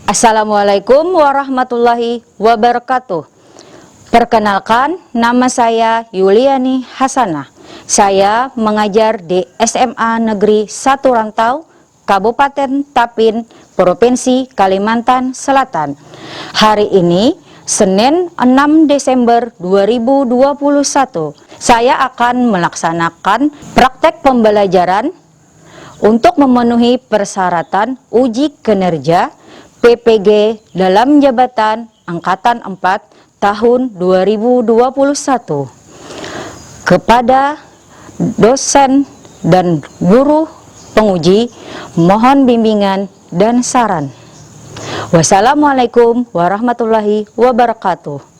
Assalamualaikum warahmatullahi wabarakatuh. Perkenalkan, nama saya Yuliani Hasanah. Saya mengajar di SMA Negeri 1 Rantau, Kabupaten Tapin, Provinsi Kalimantan Selatan. Hari ini, Senin 6 Desember 2021, saya akan melaksanakan praktek pembelajaran untuk memenuhi persyaratan uji kinerja PPG dalam jabatan Angkatan 4 tahun 2021 kepada dosen dan guru penguji, mohon bimbingan dan saran. Wassalamualaikum warahmatullahi wabarakatuh.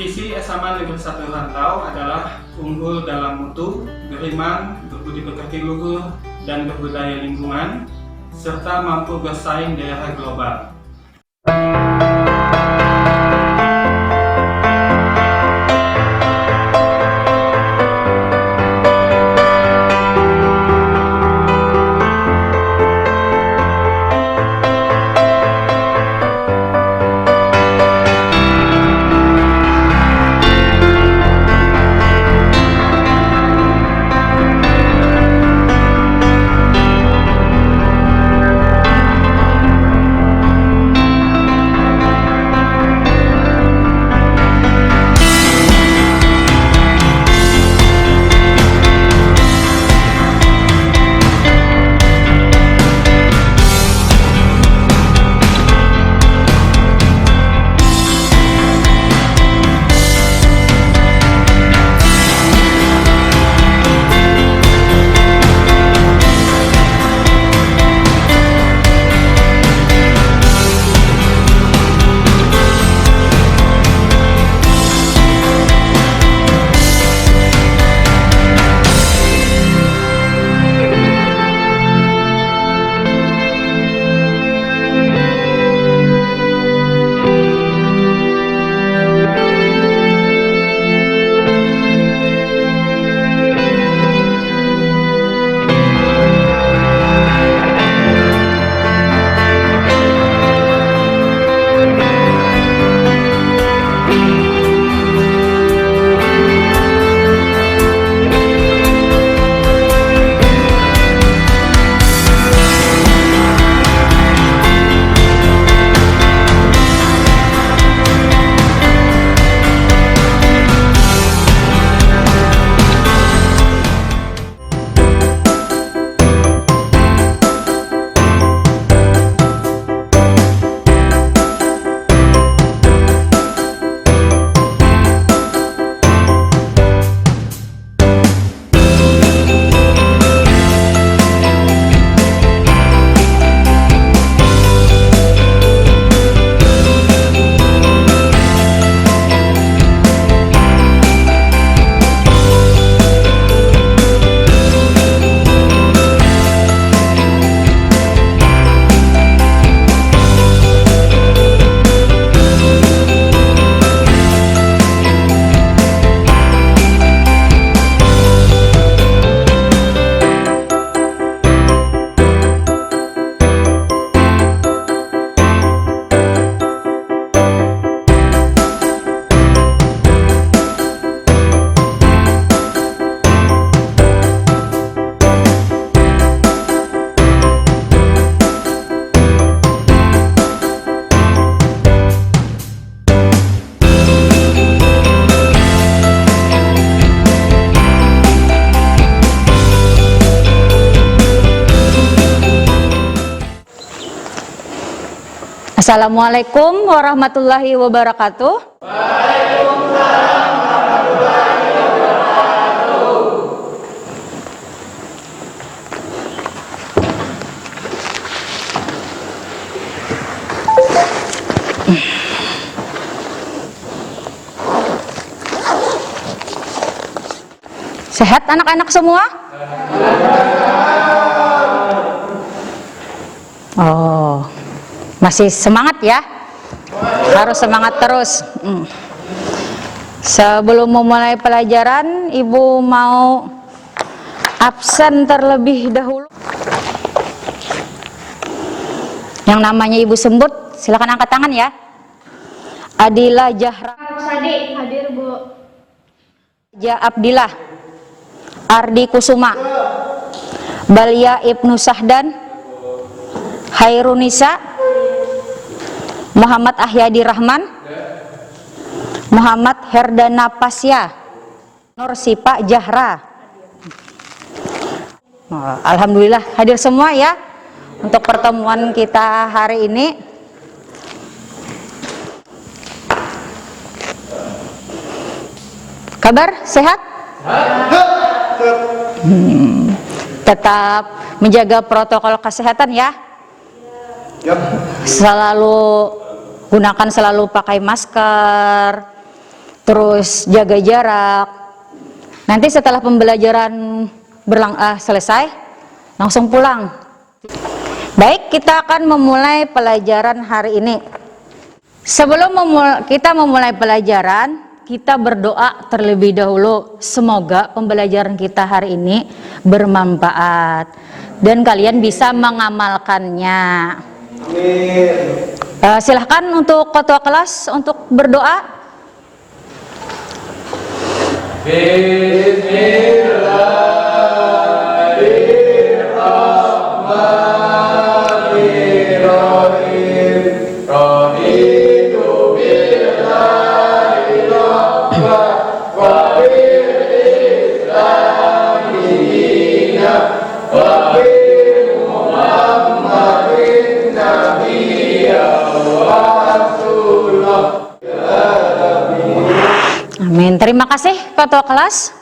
Visi SMA Negeri 1 Rantau adalah unggul dalam mutu, beriman, berbudi pekerti luhur, dan berbudaya lingkungan, serta mampu bersaing di era global. Assalamualaikum warahmatullahi wabarakatuh. Waalaikumsalam warahmatullahi wabarakatuh. Sehat anak-anak semua? Oh, masih semangat ya? Harus semangat terus. Sebelum memulai pelajaran, Ibu mau absen terlebih dahulu. Yang namanya Ibu sebut, silakan angkat tangan ya. Adila Jahra. Sadi, hadir Bu. Ja Abdillah. Ardi Kusuma. Balia Ibnu Sahdan. Hairunisa. Muhammad Ahyadi Rahman. Muhammad Herdana Pasya. Nur Sipa Jahra. Alhamdulillah hadir semua ya untuk pertemuan kita hari ini. Kabar sehat? Tetap menjaga protokol kesehatan ya. Selalu pakai masker, terus jaga jarak. Nanti setelah pembelajaran selesai, langsung pulang. Baik, kita akan memulai pelajaran hari ini. Sebelum kita memulai pelajaran, kita berdoa terlebih dahulu. Semoga pembelajaran kita hari ini bermanfaat dan kalian bisa mengamalkannya. Silahkan untuk ketua kelas untuk berdoa. Amin. Terima kasih ketua kelas.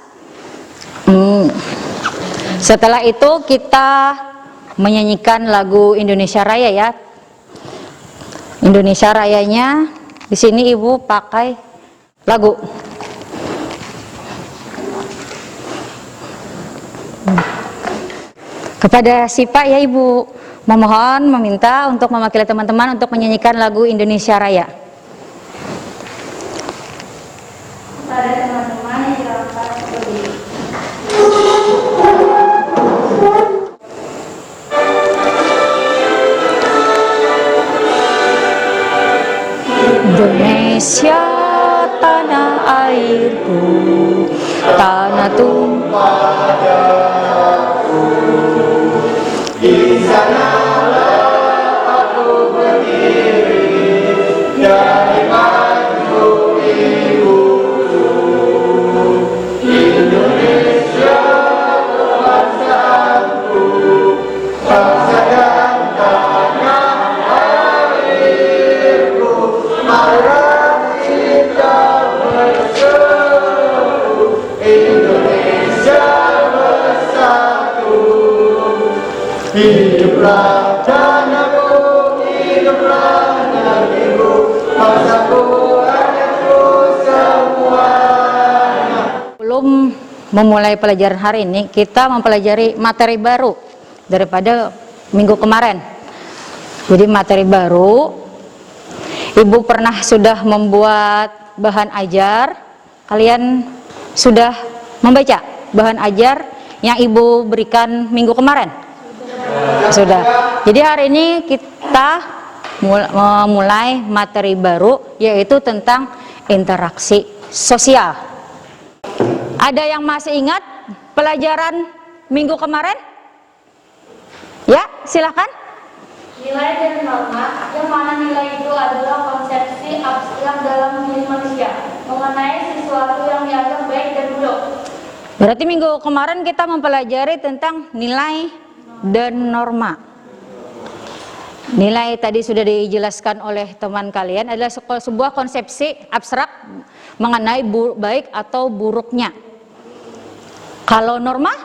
Setelah itu kita menyanyikan lagu Indonesia Raya ya. Indonesia Rayanya di sini Ibu pakai lagu. Kepada Sipa ya Ibu meminta untuk mewakili teman-teman untuk menyanyikan lagu Indonesia Raya. Pada teman-teman yang dapat berdiri. Indonesia tanah airku, tanah tumpah darahku. Di sanalah aku berdiri dari maju ibuku. Indonesia kebangsaanku, bangsa dan tanah airku. Mari kita bersatu, Indonesia bersatu. Hiduplah tanahku, hiduplah negeriku, bangsaku, rakyatku semuanya. Belum memulai pelajaran hari ini, kita mempelajari materi baru daripada minggu kemarin. Jadi materi baru, Ibu sudah membuat bahan ajar. Kalian sudah membaca bahan ajar yang Ibu berikan minggu kemarin? Sudah. Jadi hari ini kita memulai materi baru, yaitu tentang interaksi sosial. Ada yang masih ingat pelajaran minggu kemarin? Ya, silakan. Nilai dan norma, yang mana nilai itu adalah konsepsi abstrak dalam diri manusia mengenai sesuatu yang dianggap baik dan buruk. Berarti minggu kemarin kita mempelajari tentang nilai dan norma. Nilai tadi sudah dijelaskan oleh teman kalian adalah sebuah konsepsi abstrak mengenai baik atau buruknya. Kalau norma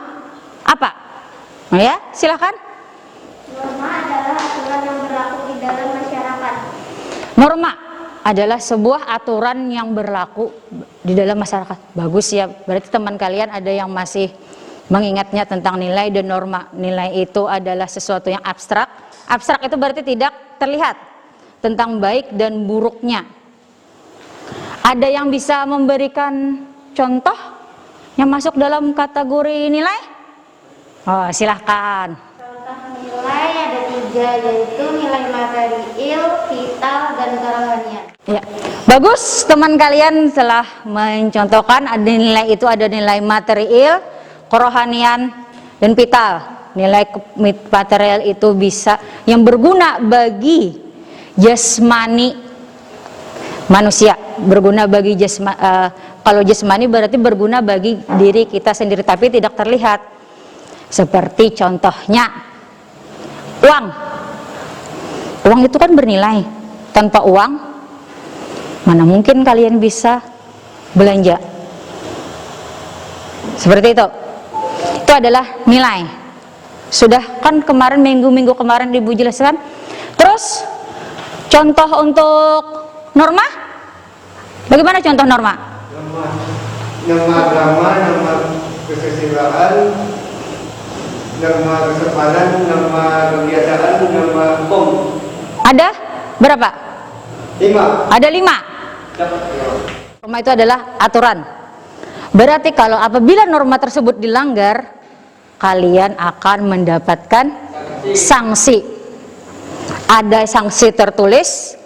apa? Ya, silakan. Norma adalah aturan yang berlaku di dalam masyarakat. Norma adalah sebuah aturan yang berlaku di dalam masyarakat. Bagus ya, berarti teman kalian ada yang masih mengingatnya tentang nilai dan norma. Nilai itu adalah sesuatu yang abstrak. Abstrak itu berarti tidak terlihat, tentang baik dan buruknya. Ada yang bisa memberikan contoh yang masuk dalam kategori nilai? Oh, silahkan. Contoh nilai ada 3, yaitu nilai material, vital, dan kerohanian. Ya, bagus, teman kalian telah mencontohkan ada nilai itu, ada nilai material, kerohanian, dan vital. Nilai material itu bisa yang berguna bagi jasmani manusia, berguna bagi kalau jasmani berarti berguna bagi diri kita sendiri tapi tidak terlihat. Seperti contohnya uang. Uang itu kan bernilai. Tanpa uang mana mungkin kalian bisa belanja. Seperti itu. Itu adalah nilai. Sudah kan kemarin minggu kemarin Ibu jelaskan. Terus contoh untuk norma? Bagaimana contoh norma? Norma agama, norma kesusilaan, norma kesopanan, norma kebiasaan, norma hukum. Ada berapa? 5. Ada 5. Norma itu adalah aturan. Berarti kalau apabila norma tersebut dilanggar, kalian akan mendapatkan sanksi. Ada sanksi tertulis,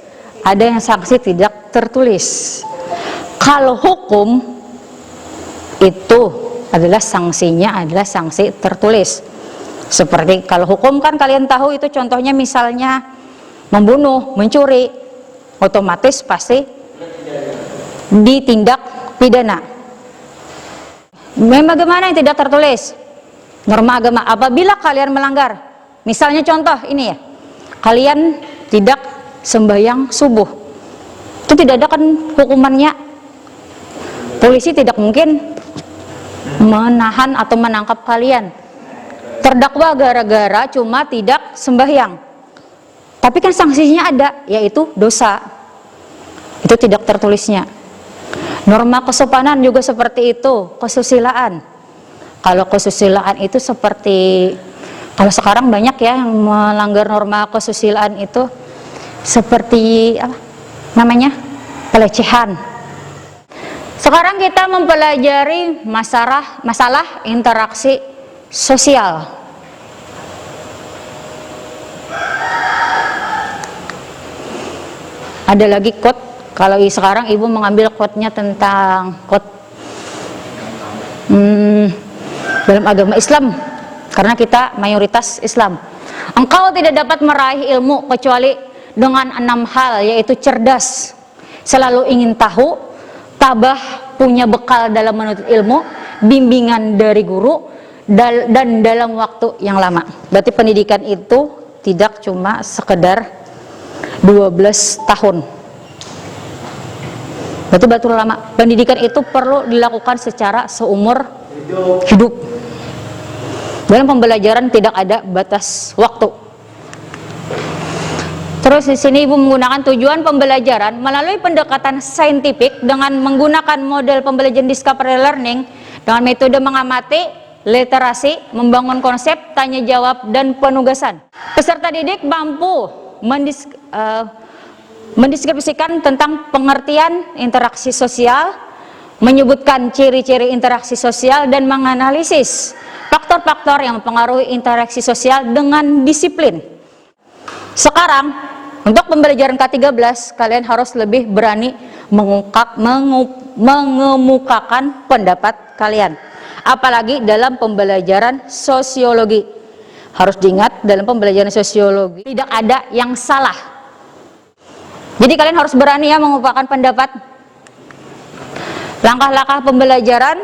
ada yang sanksi tidak tertulis. Kalau hukum itu adalah sanksinya adalah sanksi tertulis. Seperti kalau hukum kan kalian tahu itu contohnya misalnya membunuh, mencuri, otomatis pasti ditindak pidana. Bagaimana yang tidak tertulis? Norma agama, apabila kalian melanggar, misalnya contoh ini ya, kalian tidak sembahyang subuh, itu tidak ada kan hukumannya. Polisi tidak mungkin menahan atau menangkap kalian. Terdakwa gara-gara cuma tidak sembahyang. Tapi kan sanksinya ada, yaitu dosa. Itu tidak tertulisnya. Norma kesopanan juga seperti itu, kesusilaan. Kalau kesusilaan itu seperti, kalau sekarang banyak ya yang melanggar norma kesusilaan itu seperti apa namanya? Pelecehan. Sekarang kita mempelajari masalah interaksi sosial. Ada lagi quote. Kalau sekarang ibu mengambil quote-nya tentang quote dalam agama Islam, karena kita mayoritas Islam. Engkau tidak dapat meraih ilmu kecuali dengan 6 hal, yaitu cerdas, selalu ingin tahu, tabah, punya bekal dalam menuntut ilmu, bimbingan dari guru, dan dalam waktu yang lama. Berarti pendidikan itu tidak cuma sekedar 12 tahun. Berarti betul lama. Pendidikan itu perlu dilakukan secara seumur hidup. Dalam pembelajaran tidak ada batas waktu. Terus di sini ibu menggunakan tujuan pembelajaran melalui pendekatan saintifik dengan menggunakan model pembelajaran discovery learning dengan metode mengamati, literasi, membangun konsep, tanya jawab, dan penugasan. Peserta didik mampu mendeskripsikan tentang pengertian interaksi sosial, menyebutkan ciri-ciri interaksi sosial, dan menganalisis faktor-faktor yang mempengaruhi interaksi sosial dengan disiplin. Sekarang, untuk pembelajaran K13, kalian harus lebih berani mengemukakan pendapat kalian. Apalagi dalam pembelajaran sosiologi. Harus diingat, dalam pembelajaran sosiologi tidak ada yang salah. Jadi kalian harus berani ya mengemukakan pendapat. Langkah-langkah pembelajaran.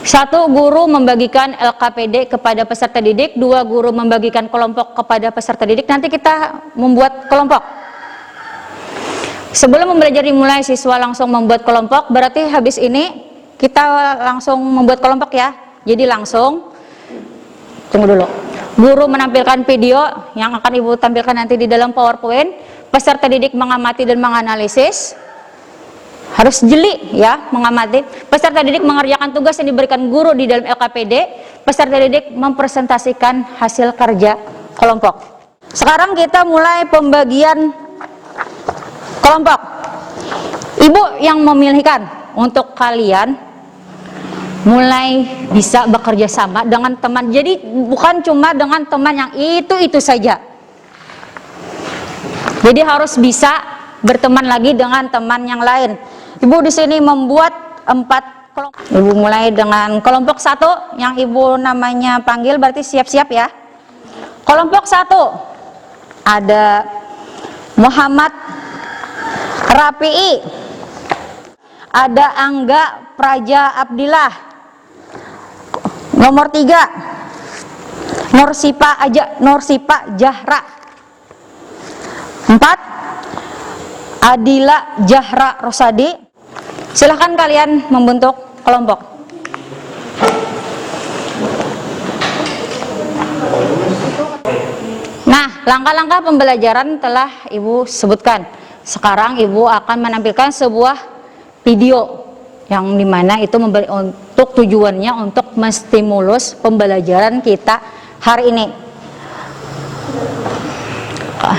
1. Guru membagikan LKPD kepada peserta didik. 2. Guru membagikan kelompok kepada peserta didik. Nanti kita membuat kelompok. Sebelum pembelajaran dimulai, siswa langsung membuat kelompok. Berarti habis ini kita langsung membuat kelompok ya. Jadi langsung, tunggu dulu. Guru menampilkan video yang akan Ibu tampilkan nanti di dalam PowerPoint. Peserta didik mengamati dan menganalisis. Harus jeli ya, mengamati. Peserta didik mengerjakan tugas yang diberikan guru di dalam LKPD. Peserta didik mempresentasikan hasil kerja kelompok. Sekarang kita mulai pembagian kelompok. Ibu yang memilihkan untuk kalian mulai bisa bekerja sama dengan teman. Jadi bukan cuma dengan teman yang itu saja. Jadi harus bisa berteman lagi dengan teman yang lain. Ibu di sini membuat 4 kelompok. Ibu mulai dengan kelompok 1 yang Ibu namanya panggil, berarti siap-siap ya. Kelompok 1 ada Muhammad Rafi'i, ada Angga Praja Abdillah. Nomor 3 Nursipa Jahra. 4 Adila Jahra Rosadi. Silahkan kalian membentuk kelompok. Nah, langkah-langkah pembelajaran telah Ibu sebutkan. Sekarang Ibu akan menampilkan sebuah video yang dimana itu untuk tujuannya untuk menstimulus pembelajaran kita hari ini.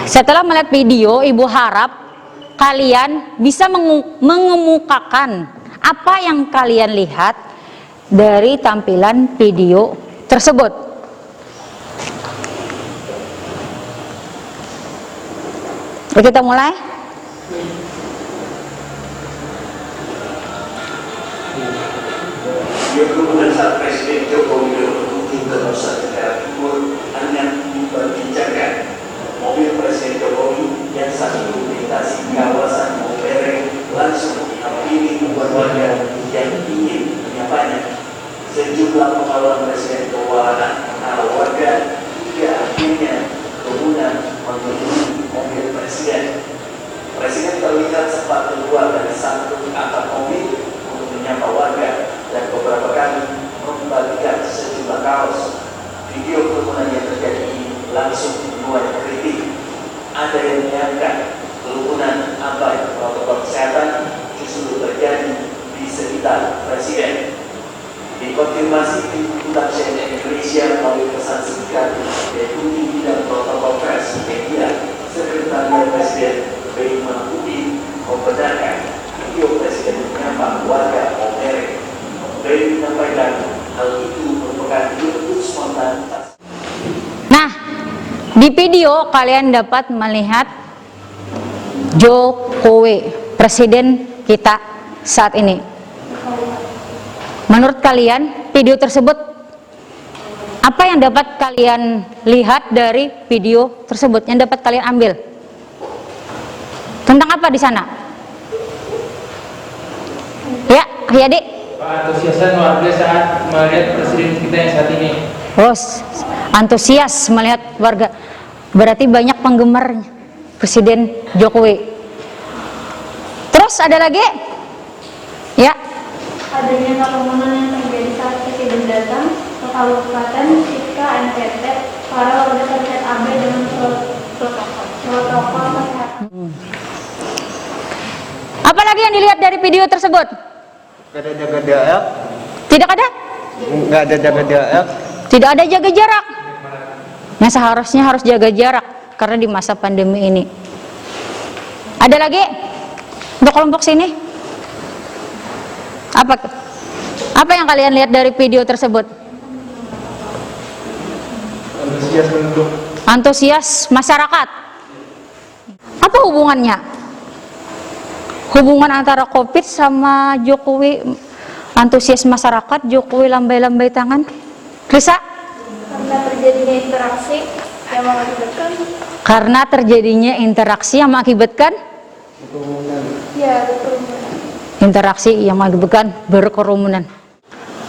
Setelah melihat video, Ibu harap kalian bisa mengemukakan apa yang kalian lihat dari tampilan video tersebut. Oke, kita mulai. Kemudian saat Presiden Joko Widodo berkunjung ke Nusa Tenggara Timur hanya memperbincangkan mobil Presiden Jokowi yang saat itu melintasi kawasan Maumere langsung dihampiri warga yang ingin menyapanya. Sejumlah pengalaman Presiden kewalahan mengenal warga hingga akhirnya kerumunan memenuhi mobil Presiden. Presiden terlihat sempat keluar dari satu atap mobil untuk menyapa warga dan beberapa kali membagikan sejumlah kaos. Video kerumunan yang terjadi langsung menuai kritik. Ada yang menyangka kerumunan abai protokol kesehatan justru terjadi di sekitar Presiden. Dikonfirmasi di Pusat CNN Indonesia melalui pesan singkat Deputi Bidang Protokol Pers Media Sekretariat Presiden Bey Mahmudi membenarkan video Presiden menyapa warga Maumere. Bey menyampaikan hal itu merupakan bentuk spontanitas. Nah, di video kalian dapat melihat Jokowi, presiden kita saat ini. Menurut kalian, video tersebut apa yang dapat kalian lihat dari video tersebut, yang dapat kalian ambil? Tentang apa di sana? Ya, Adik. Antusiasnya luar biasa saat melihat presiden kita yang saat ini. Oh, antusias melihat warga. Berarti banyak penggemar Presiden Jokowi. Terus ada lagi? Ya. Adanya kerumunan yang terjadi saat Presiden datang ke Kabupaten Sika NTT, para warga terlihat abai dengan protokol kesehatan. Apa lagi yang dilihat dari video tersebut? Gak ada jaga jarak. Tidak ada? Nggak ada jaga jarak. Tidak ada jaga jarak. Nah, seharusnya harus jaga jarak karena di masa pandemi ini. Ada lagi untuk kelompok sini? Apa yang kalian lihat dari video tersebut? Antusias penduduk. Antusias masyarakat. Apa hubungannya? Hubungan antara COVID sama Jokowi, antusias masyarakat, Jokowi lambai-lambai tangan. Risa? Karena terjadinya interaksi yang mengakibatkan. Karena terjadinya interaksi yang mengakibatkan Ya, berkerumun. interaksi yang mengakibatkan berkerumunan.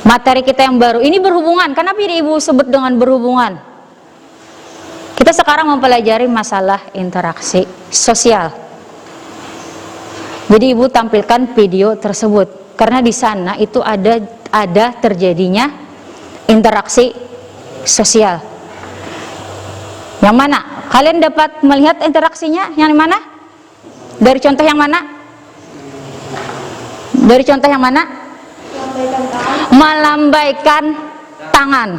Materi kita yang baru ini berhubungan. Kenapa ini Ibu sebut dengan berhubungan? Kita sekarang mempelajari masalah interaksi sosial. Jadi Ibu tampilkan video tersebut karena di sana itu ada terjadinya interaksi sosial. Yang mana? Kalian dapat melihat interaksinya yang mana? Dari contoh yang mana? Dari contoh yang mana? Melambaikan tangan.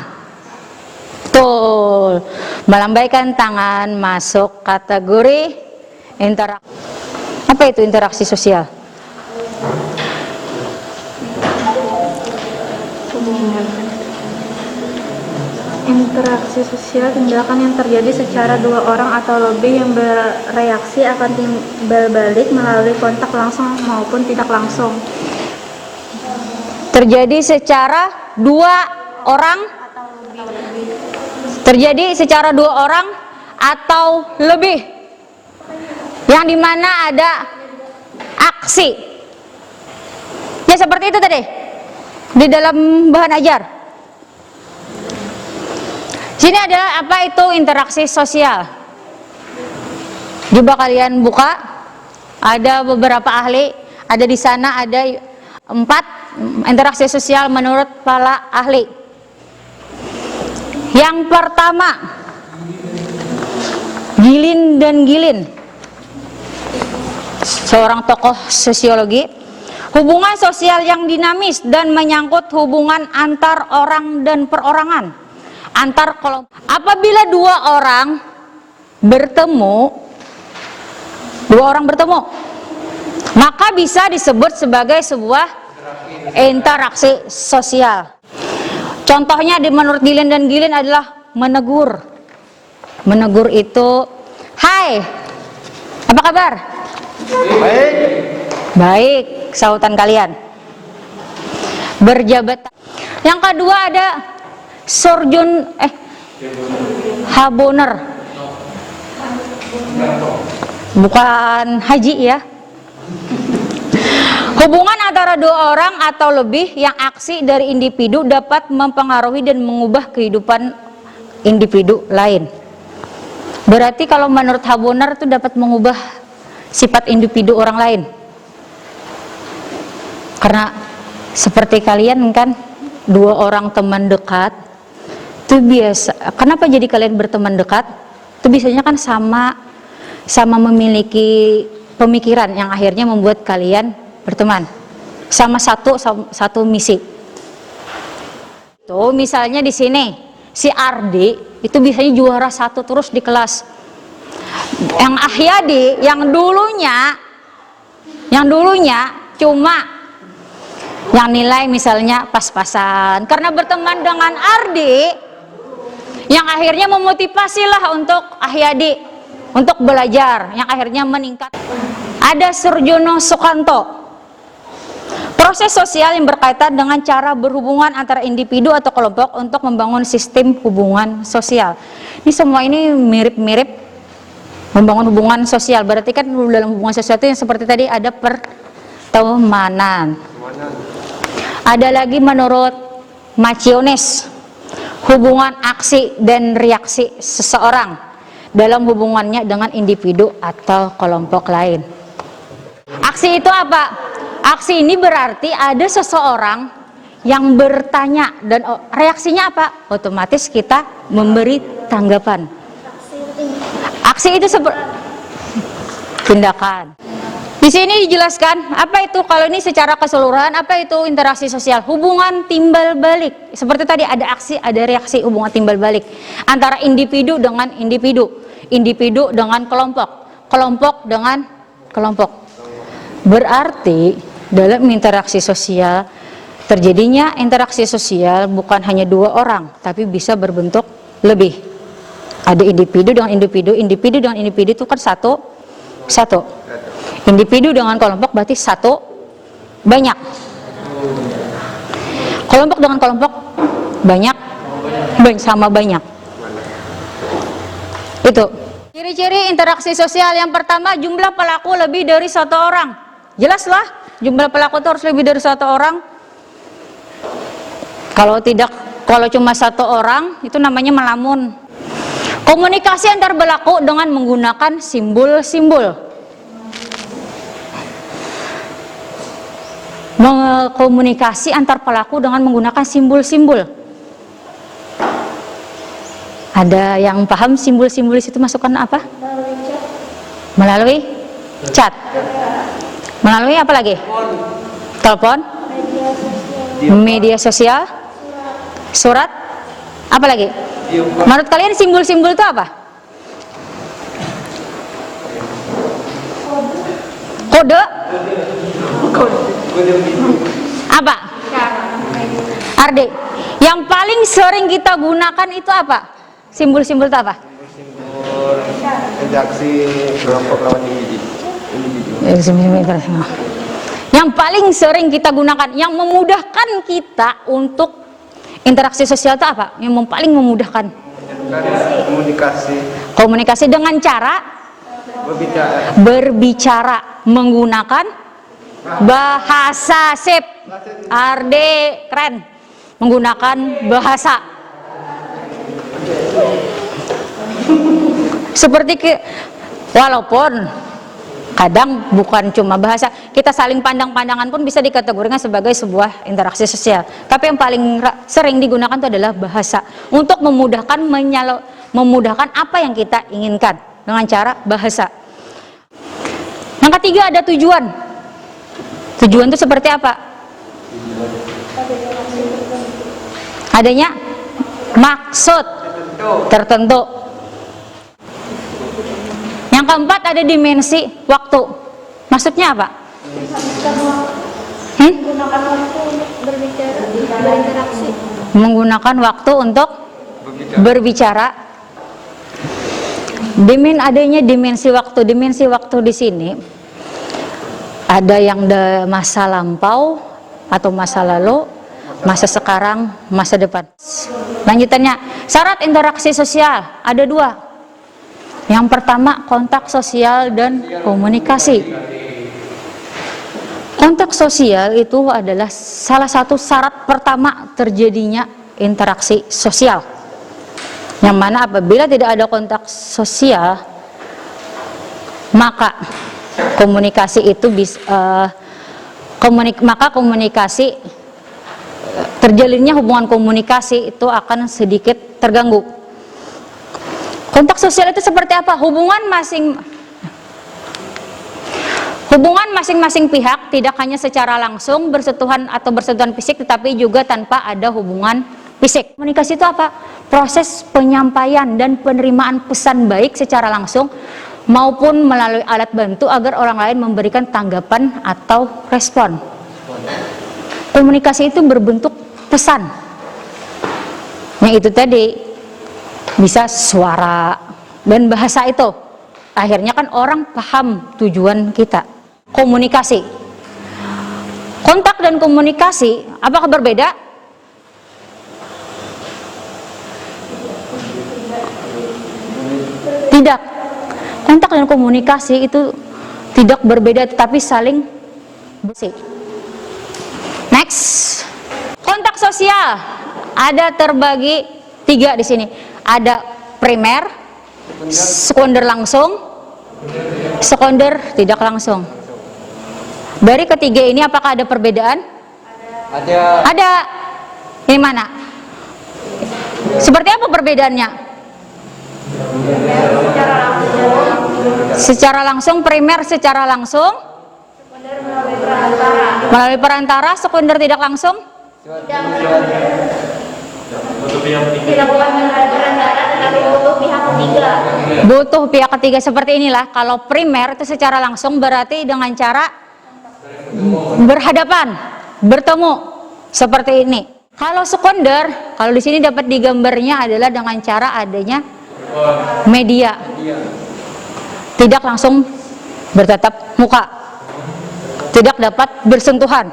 Betul. Melambaikan tangan masuk kategori interaksi. Apa itu interaksi sosial? Interaksi sosial tindakan yang terjadi secara dua orang atau lebih yang bereaksi akan timbal balik melalui kontak langsung maupun tidak langsung. Terjadi secara dua orang, terjadi secara dua orang atau lebih, yang dimana ada aksi. Ya seperti itu tadi di dalam bahan ajar. Sini adalah apa itu interaksi sosial. Coba kalian buka, ada beberapa ahli, ada di sana ada 4 interaksi sosial menurut para ahli. Yang pertama, Gilin dan Gilin, seorang tokoh sosiologi. Hubungan sosial yang dinamis dan menyangkut hubungan antar orang dan perorangan, antar kelompok. Apabila dua orang bertemu, maka bisa disebut sebagai sebuah interaksi sosial. Contohnya menurut Gilin dan Gilin adalah menegur. Menegur itu, hai, apa kabar? Baik. Baik, sautan kalian. Berjabat. Yang kedua ada Haboner. Bukan haji ya. Hubungan antara dua orang atau lebih yang aksi dari individu dapat mempengaruhi dan mengubah kehidupan individu lain. Berarti kalau menurut Haboner itu dapat mengubah sifat individu orang lain. Karena seperti kalian kan, dua orang teman dekat itu biasa. Kenapa jadi kalian berteman dekat? Itu biasanya kan sama memiliki pemikiran yang akhirnya membuat kalian berteman. Sama satu misi. Tuh misalnya di sini si Ardi itu biasanya juara 1 terus di kelas. Yang Ahyadi yang dulunya cuma yang nilai misalnya pas-pasan, karena berteman dengan Ardi yang akhirnya memotivasilah untuk Ahyadi untuk belajar, yang akhirnya meningkat. Ada Surjono Sukanto, proses sosial yang berkaitan dengan cara berhubungan antara individu atau kelompok untuk membangun sistem hubungan sosial. Ini semua ini mirip-mirip membangun hubungan sosial. Berarti kan dalam hubungan sosial itu yang seperti tadi ada pertemanan. Ada lagi menurut Maciones, hubungan aksi dan reaksi seseorang dalam hubungannya dengan individu atau kelompok lain. Aksi itu apa? Aksi ini berarti ada seseorang yang bertanya dan reaksinya apa? Otomatis kita memberi tanggapan. Aksi itu seperti tindakan. Di sini dijelaskan apa itu, kalau ini secara keseluruhan, apa itu interaksi sosial? Hubungan timbal balik. Seperti tadi ada aksi, ada reaksi, hubungan timbal balik antara individu dengan individu, individu dengan kelompok, kelompok dengan kelompok. Berarti dalam interaksi sosial terjadinya interaksi sosial bukan hanya dua orang, tapi bisa berbentuk lebih. Ada individu dengan individu, individu dengan individu itu kan satu. Individu dengan kelompok berarti satu, banyak. Kelompok dengan kelompok banyak, sama banyak. Itu ciri-ciri interaksi sosial. Yang pertama, jumlah pelaku lebih dari 1 orang. Jelaslah, jumlah pelaku itu harus lebih dari 1 orang. Kalau cuma 1 orang itu namanya melamun. Komunikasi antar pelaku dengan menggunakan simbol-simbol. Komunikasi antar pelaku dengan menggunakan simbol-simbol. Ada yang paham simbol-simbol itu masukkan apa? Melalui chat. Melalui apa lagi? Telepon, media sosial, surat, apa lagi? Menurut kalian simbol-simbol itu apa? Kode? Apa? Arde, yang paling sering kita gunakan itu apa? Simbol-simbol itu apa? Simbol interaksi kelompok lawan individu. Yang paling sering kita gunakan, yang memudahkan kita untuk interaksi sosial itu apa? Yang paling memudahkan? Komunikasi dengan cara berbicara menggunakan bahasa. Sip, Arde keren, menggunakan bahasa. Seperti walaupun kadang bukan cuma bahasa, kita saling pandang-pandangan pun bisa dikategorikan sebagai sebuah interaksi sosial. Tapi yang paling sering digunakan itu adalah bahasa untuk memudahkan apa yang kita inginkan dengan cara bahasa. Yang ketiga ada tujuan. Tujuan itu seperti apa? Adanya maksud tertentu. Yang keempat ada dimensi waktu. Maksudnya apa? Menggunakan waktu untuk berbicara, berinteraksi. Menggunakan waktu untuk berbicara. Adanya dimensi waktu. Dimensi waktu di sini ada yang masa lampau atau masa lalu, masa sekarang, masa depan. Lanjutannya, syarat interaksi sosial ada dua. Yang pertama kontak sosial dan komunikasi. Kontak sosial itu adalah salah satu syarat pertama terjadinya interaksi sosial. Yang mana apabila tidak ada kontak sosial, maka komunikasi itu terjalinnya hubungan komunikasi itu akan sedikit terganggu. Kontak sosial itu seperti apa? Hubungan masing-masing pihak tidak hanya secara langsung bersentuhan fisik, tetapi juga tanpa ada hubungan fisik. Komunikasi itu apa? Proses penyampaian dan penerimaan pesan baik secara langsung maupun melalui alat bantu agar orang lain memberikan tanggapan atau respon. Komunikasi itu berbentuk pesan. Yang itu tadi bisa suara dan bahasa itu. Akhirnya kan orang paham tujuan kita. Komunikasi. Kontak dan komunikasi apakah berbeda? Tidak. Kontak dan komunikasi itu tidak berbeda tetapi saling bersih. Next. Kontak sosial ada terbagi 3 di sini. Ada primer, sekunder langsung, sekunder tidak langsung. Dari ketiga ini apakah ada perbedaan? Ada. Ini mana? Seperti apa perbedaannya? Secara langsung, primer secara langsung, melalui perantara, sekunder tidak langsung. Dilakukan melalui perantara, tetapi butuh pihak ketiga. Butuh pihak ketiga seperti inilah. Kalau primer itu secara langsung berarti dengan cara berhadapan, bertemu seperti ini. Kalau sekunder, kalau di sini dapat digambarnya adalah dengan cara adanya media, tidak langsung bertatap muka, tidak dapat bersentuhan,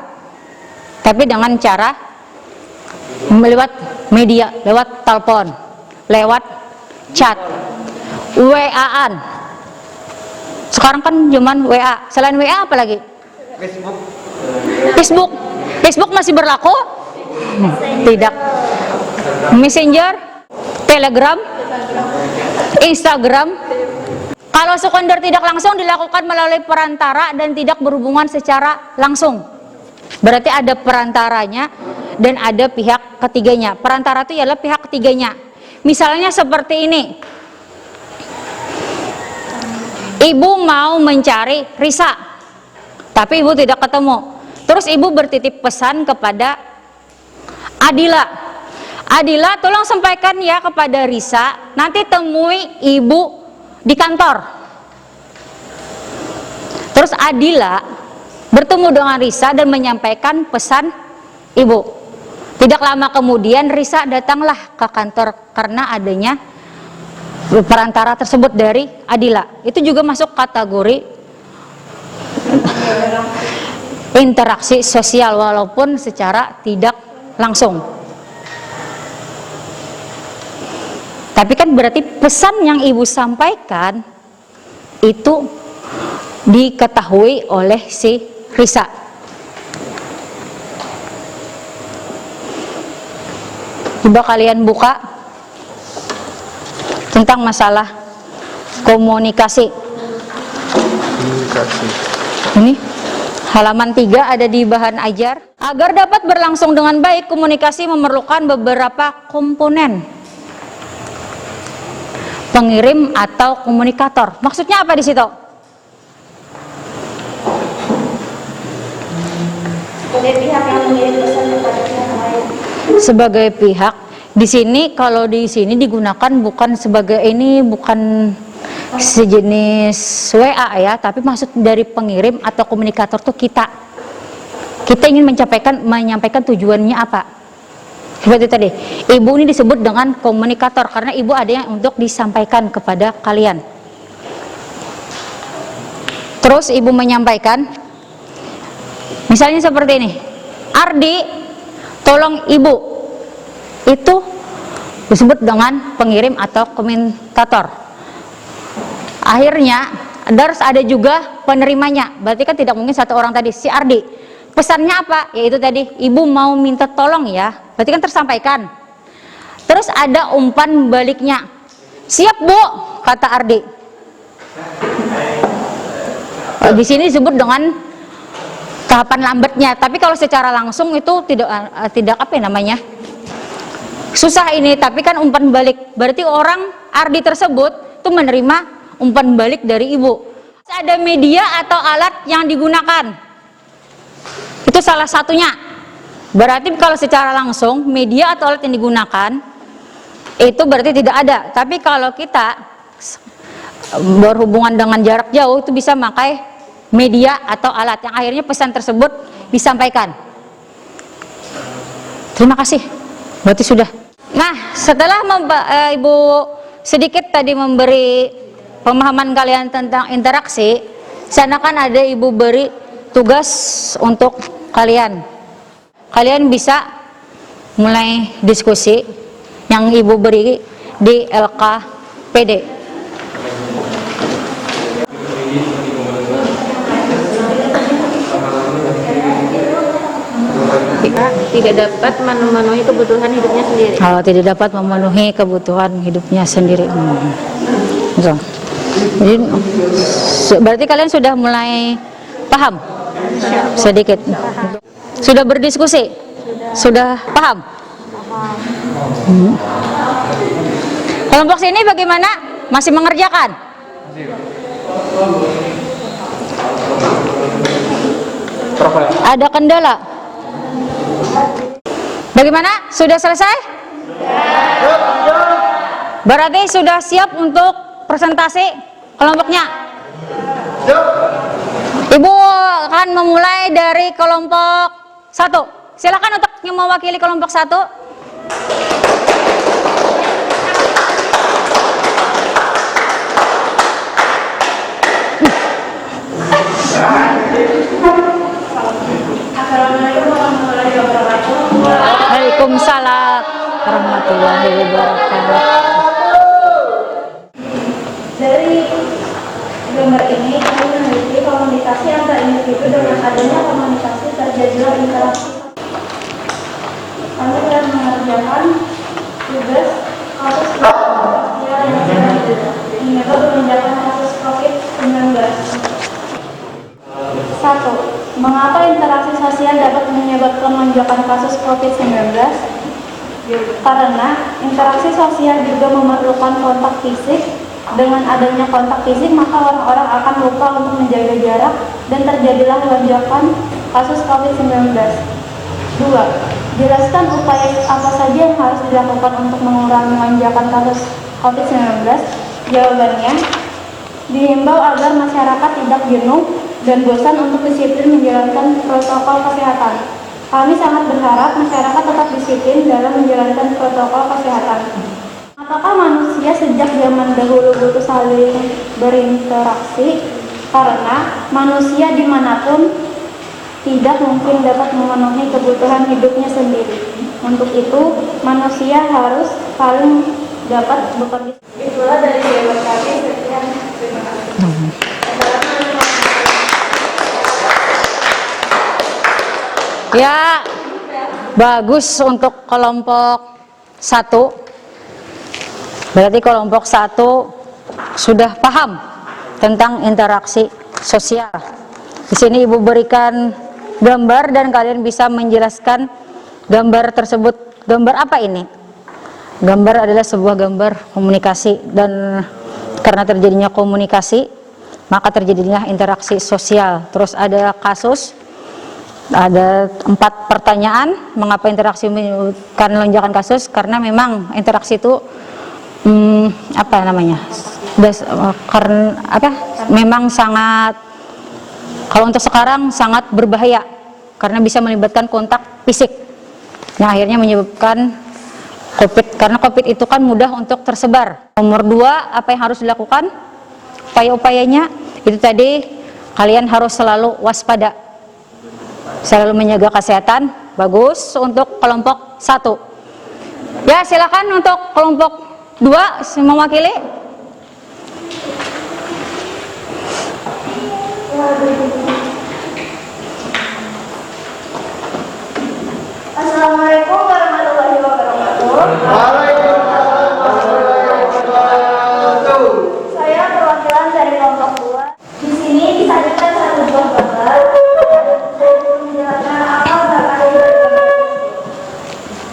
tapi dengan cara lewat media, lewat telepon, lewat chat, WA-an. Sekarang kan zaman WA. Selain WA apa lagi? Facebook masih berlaku? Tidak. Messenger, Telegram, Instagram. Kalau sekunder tidak langsung dilakukan melalui perantara dan tidak berhubungan secara langsung. Berarti ada perantaranya dan ada pihak ketiganya. Perantara itu ialah pihak ketiganya. Misalnya seperti ini. Ibu mau mencari Risa, tapi ibu tidak ketemu. Terus ibu bertitip pesan kepada Adila. Adila, tolong sampaikan ya kepada Risa, nanti temui ibu di kantor. Terus Adila bertemu dengan Risa dan menyampaikan pesan ibu. Tidak lama kemudian Risa datanglah ke kantor karena adanya perantara tersebut dari Adila. Itu juga masuk kategori interaksi sosial walaupun secara tidak langsung. Tapi kan berarti pesan yang ibu sampaikan itu diketahui oleh si Risa. Coba kalian buka tentang masalah komunikasi. Ini halaman 3 ada di bahan ajar. Agar dapat berlangsung dengan baik, komunikasi memerlukan beberapa komponen. Pengirim atau komunikator. Maksudnya apa di situ? Sebagai pihak yang mengirim pesan kepada pihak lain. Sebagai pihak. Di sini kalau di sini digunakan bukan sebagai ini, bukan sejenis WA ya, tapi maksud dari pengirim atau komunikator tuh kita ingin menyampaikan tujuannya apa. Seperti tadi, ibu ini disebut dengan komunikator karena ibu ada yang untuk disampaikan kepada kalian. Terus ibu menyampaikan, misalnya seperti ini, Ardi, tolong ibu. Itu disebut dengan pengirim atau komentator. Akhirnya harus ada juga penerimanya. Berarti kan tidak mungkin satu orang tadi, si Ardi. Pesannya apa? Yaitu tadi, ibu mau minta tolong ya. Berarti kan tersampaikan. Terus ada umpan baliknya. Siap bu, kata Ardi. Di sini disebut dengan tahapan lambatnya. Tapi kalau secara langsung itu tidak apa ya namanya? Susah ini. Tapi kan umpan balik. Berarti orang Ardi tersebut itu menerima umpan balik dari ibu. Ada media atau alat yang digunakan. Itu salah satunya. Berarti kalau secara langsung media atau alat yang digunakan itu berarti tidak ada. Tapi kalau kita berhubungan dengan jarak jauh itu bisa memakai media atau alat yang akhirnya pesan tersebut disampaikan. Terima kasih. Berarti sudah. Nah, setelah ibu sedikit tadi memberi pemahaman kalian tentang interaksi, sana kan ada ibu beri tugas untuk kalian. Kalian bisa mulai diskusi yang ibu beri di LKPD. Tidak dapat memenuhi kebutuhan hidupnya sendiri. Kalau tidak dapat memenuhi kebutuhan hidupnya sendiri. So. Jadi, berarti kalian sudah mulai paham? Sedikit. Sudah berdiskusi? Sudah paham? Kelompok sini bagaimana? Masih mengerjakan? Ada kendala? Bagaimana? Sudah selesai? Berarti sudah siap untuk presentasi kelompoknya? Ibu akan memulai dari kelompok 1. Silakan untuk yang mewakili kelompok 1. Assalamualaikum warahmatullahi wabarakatuh. Waalaikumsalam warahmatullahi wabarakatuh. Dari gambar ini kami memiliki komunikasi antar individu. Dengan adanya komunikasi terjadilah interaksi. Kami telah mengerjakan tugas kasus sosial yang menyebabkan lonjakan kasus COVID-19. 1. Mengapa interaksi sosial dapat menyebabkan lonjakan kasus COVID-19? Karena interaksi sosial juga memerlukan kontak fisik. Dengan adanya kontak fisik, maka orang-orang akan lupa untuk menjaga jarak dan terjadilah lonjakan kasus COVID-19. 2. Jelaskan upaya apa saja yang harus dilakukan untuk mengurangi lonjakan kasus COVID-19. Jawabannya, dihimbau agar masyarakat tidak jenuh dan bosan untuk disiplin menjalankan protokol kesehatan. Kami sangat berharap masyarakat tetap disiplin dalam menjalankan protokol kesehatan. Apakah manusia sejak zaman dahulu butuh saling berinteraksi? Karena manusia dimanapun tidak mungkin dapat memenuhi kebutuhan hidupnya sendiri. Untuk itu, manusia harus saling dapat bekerja. Itulah dari jawaban kami. Sekian. Terima kasih. Ya, bagus untuk kelompok 1. Berarti kelompok 1 sudah paham tentang interaksi sosial. Di sini Ibu berikan gambar dan kalian bisa menjelaskan gambar tersebut. Gambar apa ini? Gambar adalah sebuah gambar komunikasi, dan karena terjadinya komunikasi, maka terjadinya interaksi sosial. Terus ada kasus, ada 4 pertanyaan. Mengapa interaksi menyebabkan lonjakan kasus? Karena memang interaksi itu memang sangat, kalau untuk sekarang sangat berbahaya karena bisa melibatkan kontak fisik. Nah, akhirnya menyebabkan COVID, karena COVID itu kan mudah untuk tersebar. Nomor 2, apa yang harus dilakukan? Upaya-upayanya itu tadi, kalian harus selalu waspada, selalu menjaga kesehatan. Bagus untuk kelompok 1. Ya, silakan untuk kelompok 2 mewakili. Assalamualaikum warahmatullahi wabarakatuh. Waalaikumsalam warahmatullahi wabarakatuh. Saya perwakilan dari kelompok 2. Di sini disajikan satu buah gambar menjelaskan apa berada di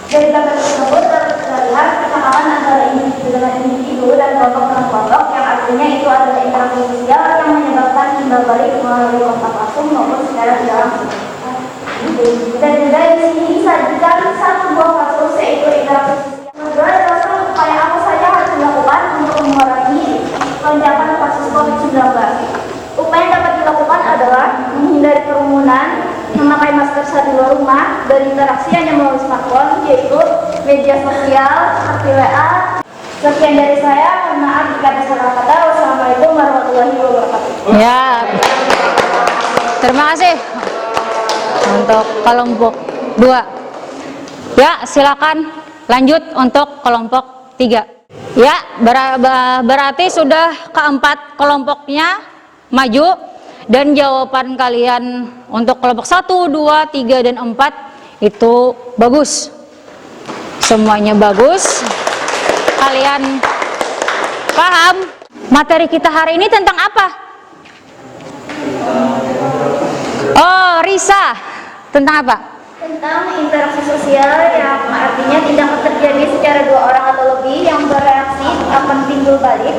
dari gambar tersebut terlihat percakapan antara individu dengan individu dan kelompok dengan kelompok, yang artinya itu adalah interaksi sosial yang menyebabkan timbal balik melalui kontak langsung maupun secara tidak langsung. Dan juga di sini disajikan satu buah kasus, yaitu interaksi sosial. Kedua, jelaskan upaya apa saja harus dilakukan untuk mengurangi lonjakan kasus COVID-19. Upaya yang dapat dilakukan adalah menghindari kerumunan, memakai masker saat di luar rumah, dan interaksi hanya melalui smartphone, yaitu media sosial seperti WA. Sekian dari saya, mohon maaf jika ada salah kata. Wassalamualaikum warahmatullahi wabarakatuh. Ya, terima kasih untuk kelompok 2. Ya, silakan lanjut untuk kelompok 3. Ya, berarti sudah keempat kelompoknya maju, dan jawaban kalian untuk kelompok 1, 2, 3, dan 4 itu bagus. Semuanya bagus. Kalian paham materi kita hari ini tentang apa? Oh, Risa, tentang apa? Tentang interaksi sosial yang artinya tindakan terjadi secara 2 orang atau lebih yang bereaksi akan timbul balik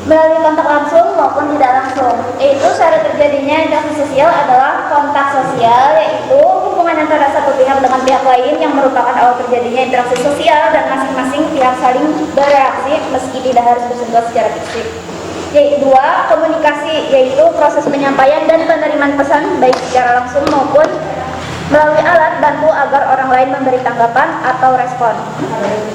melalui kontak langsung maupun tidak langsung. Yaitu cara terjadinya interaksi sosial adalah kontak sosial, yaitu hubungan antara satu pihak dengan pihak lain yang merupakan awal terjadinya interaksi sosial, dan masing-masing pihak saling bereaksi meski tidak harus bersentuhan secara fisik. Yaitu 2, komunikasi, yaitu proses penyampaian dan penerimaan pesan baik secara langsung maupun melalui alat bantu agar orang lain memberi tanggapan atau respon.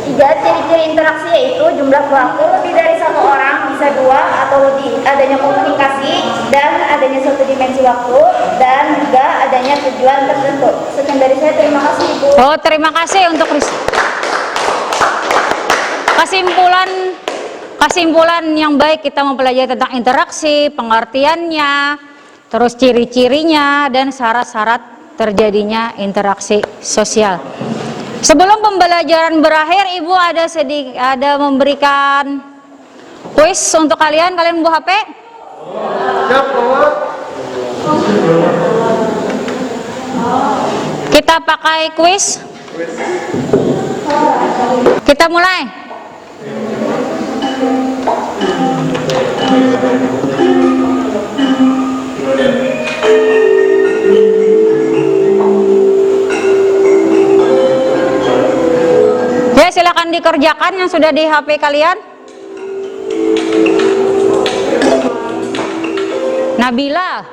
3, ciri-ciri interaksi, yaitu jumlah pelaku lebih dari 1 orang, bisa 2 atau lebih, adanya komunikasi dan adanya suatu dimensi waktu, dan juga adanya tujuan tertentu. Sekian dari saya, terima kasih Ibu. Oh, terima kasih untuk Risa. Kesimpulan yang baik, kita mempelajari tentang interaksi, pengertiannya, terus ciri-cirinya, dan syarat-syarat terjadinya interaksi sosial. Sebelum pembelajaran berakhir, Ibu ada memberikan kuis untuk kalian. Kalian bawa HP? Siap, Bu. Kita pakai kuis. Kita mulai. Ya, silakan dikerjakan yang sudah di HP kalian. Nabila.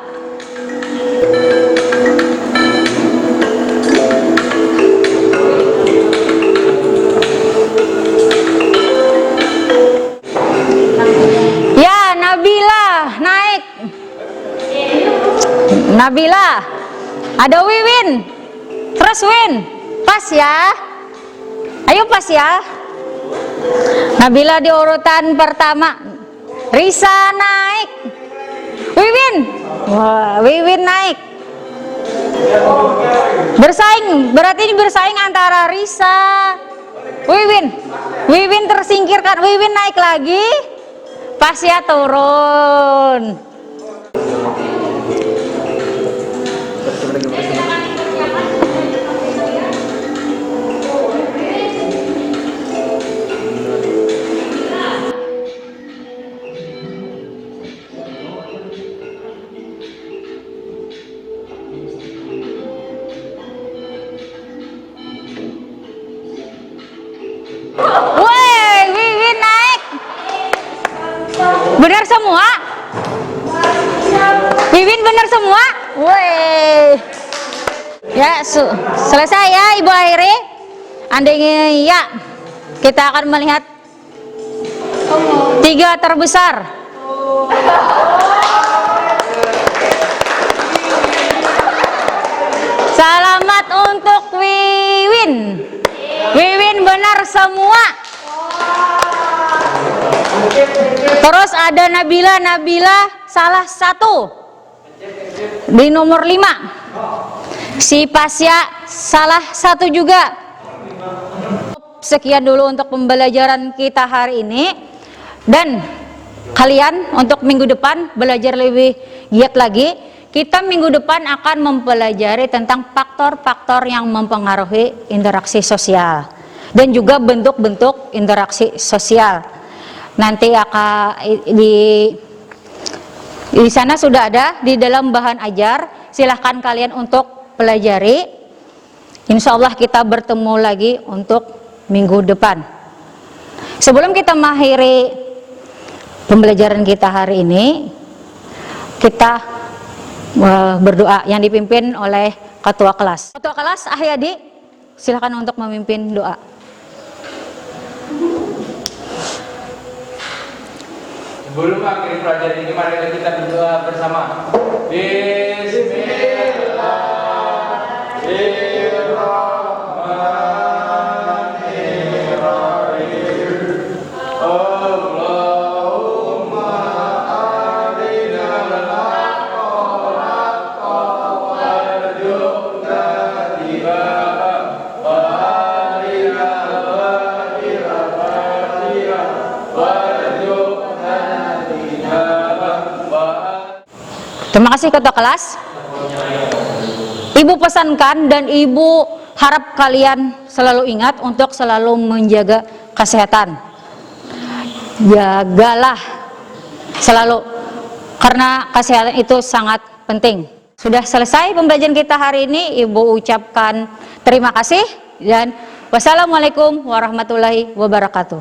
Ya, Nabila, naik. Nabila. Ada Wiwin. Terus Win. Pas ya. Ayo pas ya. Nabila di urutan pertama. Risa naik. Wiwin. Wah, Wiwin naik. Bersaing, berarti ini bersaing antara Risa, Wiwin. Wiwin tersingkirkan, Wiwin naik lagi. Pas ya, turun. Woi, Wiwin naik. Benar semua? Wiwin benar semua? Woi. Ya, selesai ya Ibu Airi. Andainya ya, kita akan melihat 3 terbesar. Selamat untuk Wiwin. Wiwin benar semua. Terus ada Nabila, Nabila salah satu di nomor 5. Si Pasya salah satu juga. Sekian dulu untuk pembelajaran kita hari ini. Dan kalian untuk minggu depan belajar lebih giat lagi. Kita minggu depan akan mempelajari tentang faktor-faktor yang mempengaruhi interaksi sosial dan juga bentuk-bentuk interaksi sosial. Nanti akan di sana sudah ada di dalam bahan ajar. Silahkan kalian untuk pelajari. Insya Allah kita bertemu lagi untuk minggu depan. Sebelum kita mengakhiri pembelajaran kita hari ini, kita berdoa yang dipimpin oleh ketua kelas. Ketua kelas Ahyadi, silakan untuk memimpin doa. Sebelum akhir pelajaran ini, mari kita berdoa bersama. Terima kasih ketua kelas. Ibu pesankan dan ibu harap kalian selalu ingat untuk selalu menjaga kesehatan. Jagalah selalu, karena kesehatan itu sangat penting. Sudah selesai pembelajaran kita hari ini. Ibu ucapkan terima kasih dan wassalamualaikum warahmatullahi wabarakatuh.